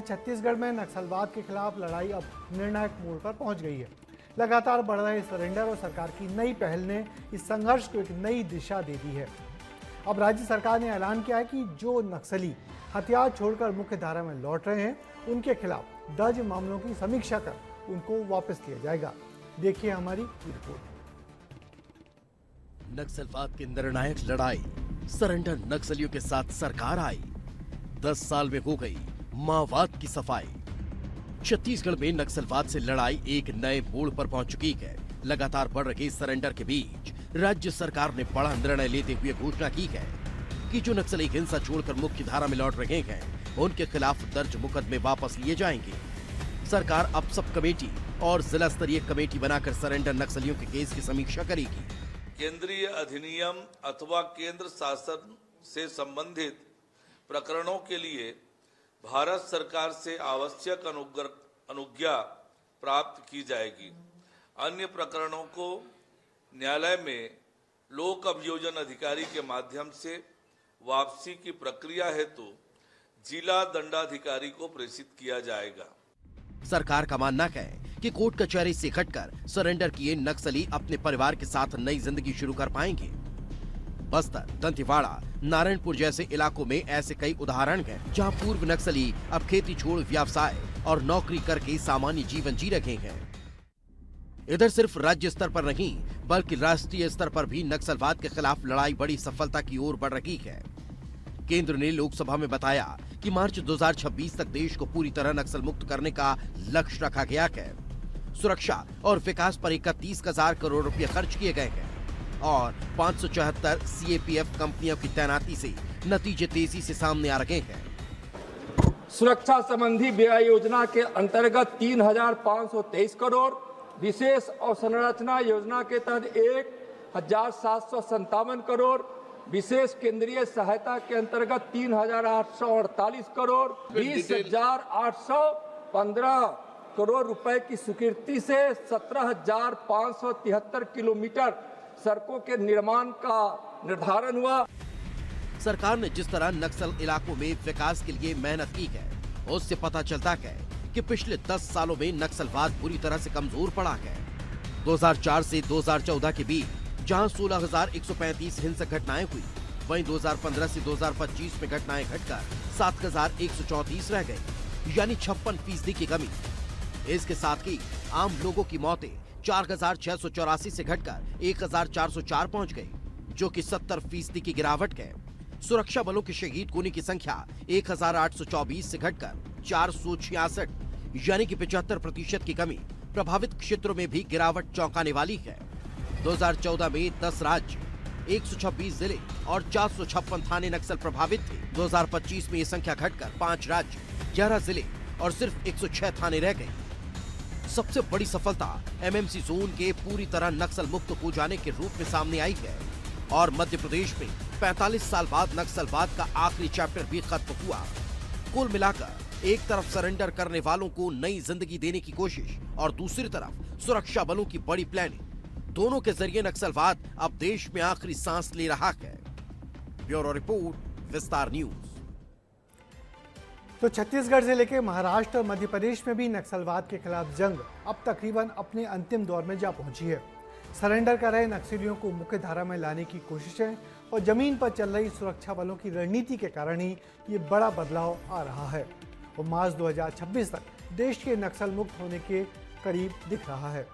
छत्तीसगढ़ में नक्सलवाद के खिलाफ लड़ाई अब निर्णायक मोड़ पर पहुंच गई है। लगातार बढ़ रहे सरेंडर और सरकार की नई पहल ने इस संघर्ष को एक नई दिशा दे दी है। अब राज्य सरकार ने ऐलान किया है कि जो नक्सली हथियार छोड़कर मुख्य धारा में लौट रहे हैं, उनके खिलाफ दर्ज मामलों की समीक्षा कर उनको वापस लिया जाएगा। देखिए हमारी रिपोर्ट। नक्सलवाद की निर्णायक लड़ाई, सरेंडर नक्सलियों के साथ सरकार आई। 10 साल में हो गई माओवाद की सफाई। छत्तीसगढ़ में नक्सलवाद से लड़ाई एक नए मोड़ पर पहुंच चुकी है। लगातार बढ़ रहे सरेंडर के बीच राज्य सरकार ने बड़ा निर्णय लेते हुए घोषणा की है कि जो नक्सली हिंसा छोड़कर मुख्य धारा में लौट रहे हैं, उनके खिलाफ दर्ज मुकदमे वापस लिए जाएंगे। सरकार अब सब कमेटी और जिला स्तरीय कमेटी बनाकर सरेंडर नक्सलियों के केस की समीक्षा करेगी। केंद्रीय अधिनियम अथवा केंद्र शासन से संबंधित प्रकरणों के लिए भारत सरकार से आवश्यक अनुज्ञा प्राप्त की जाएगी। अन्य प्रकरणों को न्यायालय में लोक अभियोजन अधिकारी के माध्यम से वापसी की प्रक्रिया हेतु जिला दंडाधिकारी को प्रेषित किया जाएगा। सरकार का मानना है कि कोर्ट कचहरी से हटकर सरेंडर किए नक्सली अपने परिवार के साथ नई जिंदगी शुरू कर पाएंगे। बस्तर, दंतेवाड़ा, नारायणपुर जैसे इलाकों में ऐसे कई उदाहरण हैं जहां पूर्व नक्सली अब खेती छोड़ व्यवसाय और नौकरी करके सामान्य जीवन जी रहे हैं। इधर सिर्फ राज्य स्तर पर नहीं बल्कि राष्ट्रीय स्तर पर भी नक्सलवाद के खिलाफ लड़ाई बड़ी सफलता की ओर बढ़ रही है। केंद्र ने लोकसभा में बताया कि मार्च 2026 तक देश को पूरी तरह नक्सल मुक्त करने का लक्ष्य रखा गया है। सुरक्षा और विकास पर 31,000 करोड़ रुपए खर्च किए गए हैं और 574 सीएपीएफ कंपनियों की तैनाती से नतीजे तेजी से सामने आ रहे हैं। सुरक्षा संबंधी व्यय योजना के अंतर्गत 3,523 करोड़, विशेष अवसंरचना योजना के तहत 1,757 करोड़, विशेष केंद्रीय सहायता के अंतर्गत 3,848 करोड़, 20,815 करोड़ रुपए की स्वीकृति से 17,573 किलोमीटर सड़कों के निर्माण का निर्धारण हुआ। सरकार ने जिस तरह नक्सल इलाकों में विकास के लिए मेहनत की है, उससे पता चलता है कि पिछले 10 सालों में नक्सलवाद बुरी तरह से कमजोर पड़ा है। 2004 से 2014 के बीच जहां 16,135 हिंसक घटनाएं हुई, वहीं 2015 से 2025 में घटनाएं घटकर 7,134 रह गई, यानी 56% की कमी। इसके साथ ही आम लोगों की मौतें 4,684 से घटकर 1,404 पहुंच गई, जो कि 70% की गिरावट है। सुरक्षा बलों के शहीद होने की संख्या 1,824 से घटकर 466, यानी कि 75% की कमी। प्रभावित क्षेत्रों में भी गिरावट चौंकाने वाली है। 2014 में 10 राज्य, 126 जिले और 456 थाने नक्सल प्रभावित थे। 2025 में ये संख्या घटकर 5 राज्य, 11 जिले और सिर्फ 106 थाने रह गए। सबसे बड़ी सफलता एमएमसी जोन के पूरी तरह नक्सल मुक्त हो जाने के रूप में सामने आई है और मध्य प्रदेश में 45 साल बाद नक्सलवाद का आखिरी चैप्टर भी खत्म हुआ। कुल मिलाकर एक तरफ सरेंडर करने वालों को नई जिंदगी देने की कोशिश और दूसरी तरफ सुरक्षा बलों की बड़ी प्लानिंग, दोनों के जरिए नक्सलवाद अब देश में आखिरी सांस ले रहा है। ब्यूरो रिपोर्ट, विस्तार न्यूज। तो छत्तीसगढ़ से लेकर महाराष्ट्र और मध्य प्रदेश में भी नक्सलवाद के खिलाफ जंग अब तकरीबन अपने अंतिम दौर में जा पहुंची है। सरेंडर कर रहे नक्सलियों को मुख्य धारा में लाने की कोशिशें और जमीन पर चल रही सुरक्षा बलों की रणनीति के कारण ही ये बड़ा बदलाव आ रहा है और मार्च 2026 तक देश के नक्सल मुक्त होने के करीब दिख रहा है।